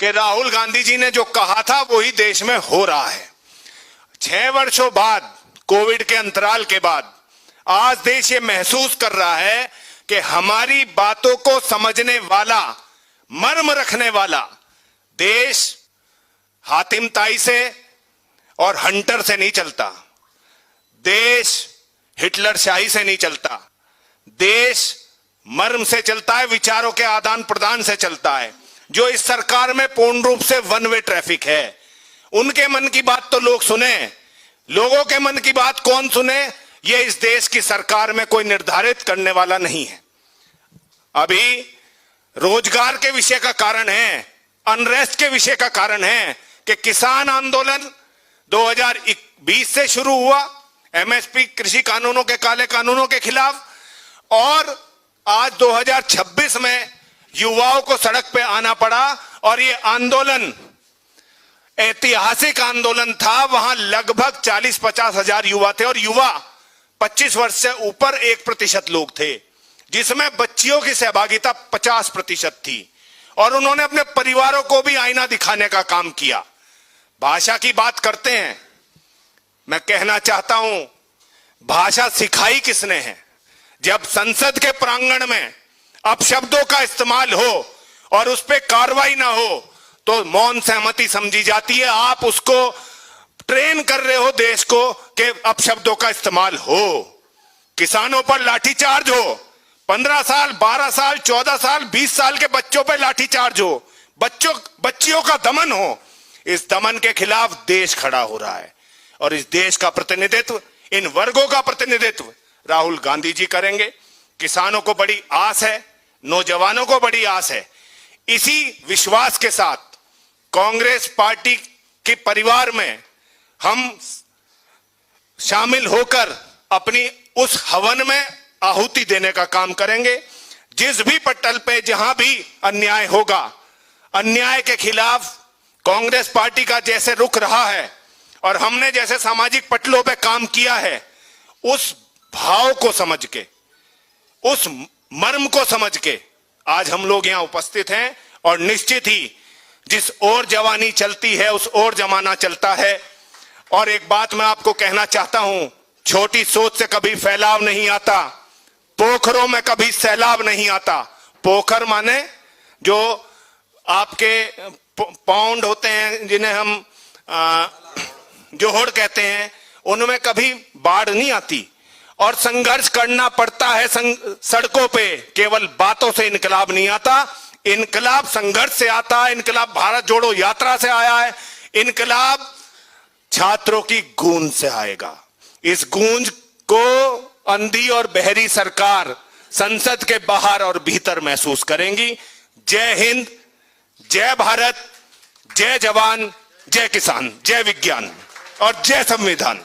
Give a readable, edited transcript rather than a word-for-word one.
कि राहुल गांधी जी ने जो कहा था वही देश में हो रहा है। 6 वर्षों बाद, कोविड के अंतराल के बाद, आज देश ये महसूस कर रहा है कि हमारी बातों को समझने वाला, मर्म रखने वाला देश हातिमताई से और हंटर से नहीं चलता। देश हिटलरशाही से नहीं चलता। देश मर्म से चलता है, विचारों के आदान प्रदान से चलता है। जो इस सरकार में पूर्ण रूप से वन वे ट्रैफिक है, उनके मन की बात तो लोग सुने, लोगों के मन की बात कौन सुने, ये इस देश की सरकार में कोई निर्धारित करने वाला नहीं है। अभी रोजगार के विषय का कारण है, अनरेस्ट के विषय का कारण है कि किसान आंदोलन 2020 से शुरू हुआ, एमएसपी कृषि कानूनों के, काले कानूनों के खिलाफ, और आज 2026 में युवाओं को सड़क पे आना पड़ा। और ये आंदोलन ऐतिहासिक आंदोलन था। वहां लगभग 40-50 हजार युवा थे, और युवा 25 वर्ष से ऊपर 1% लोग थे, जिसमें बच्चियों की सहभागिता 50% थी। और उन्होंने अपने परिवारों को भी आईना दिखाने का काम किया। भाषा की बात करते हैं, मैं कहना चाहता हूं, भाषा सिखाई किसने है? जब संसद के प्रांगण में अपशब्दों का इस्तेमाल हो और उस पर कार्रवाई ना हो तो मौन सहमति समझी जाती है। आप उसको ट्रेन कर रहे हो देश को कि अपशब्दों का इस्तेमाल हो। किसानों पर लाठीचार्ज हो, 15 साल, 12 साल, 14 साल, 20 साल के बच्चों पर लाठीचार्ज हो, बच्चियों का दमन हो। इस दमन के खिलाफ देश खड़ा हो रहा है, और इस देश का प्रतिनिधित्व, इन वर्गों का प्रतिनिधित्व राहुल गांधी जी करेंगे। किसानों को बड़ी आस है, नौजवानों को बड़ी आस है। इसी विश्वास के साथ कांग्रेस पार्टी के परिवार में हम शामिल होकर अपनी उस हवन में आहुति देने का काम करेंगे। जिस भी पटल पे जहां भी अन्याय होगा, अन्याय के खिलाफ कांग्रेस पार्टी का जैसे रुख रहा है और हमने जैसे सामाजिक पटलों पे काम किया है, उस भाव को समझ के, उस मर्म को समझ के आज हम लोग यहां उपस्थित हैं। और निश्चित ही जिस ओर जवानी चलती है उस ओर जमाना चलता है। और एक बात मैं आपको कहना चाहता हूं, छोटी सोच से कभी फैलाव नहीं आता, पोखरों में कभी सैलाब नहीं आता। पोखर माने जो आपके पाउंड होते हैं, जिन्हें हम जोहड़ कहते हैं, उनमें कभी बाढ़ नहीं आती। और संघर्ष करना पड़ता है सड़कों पे, केवल बातों से इनकलाब नहीं आता। इनकलाब संघर्ष से आता है। इनकलाब भारत जोड़ो यात्रा से आया है। इनकलाब छात्रों की गूंज से आएगा। इस गूंज को अंधी और बहरी सरकार संसद के बाहर और भीतर महसूस करेंगी। जय हिंद, जय भारत, जय जवान, जय किसान, जय विज्ञान और जय संविधान।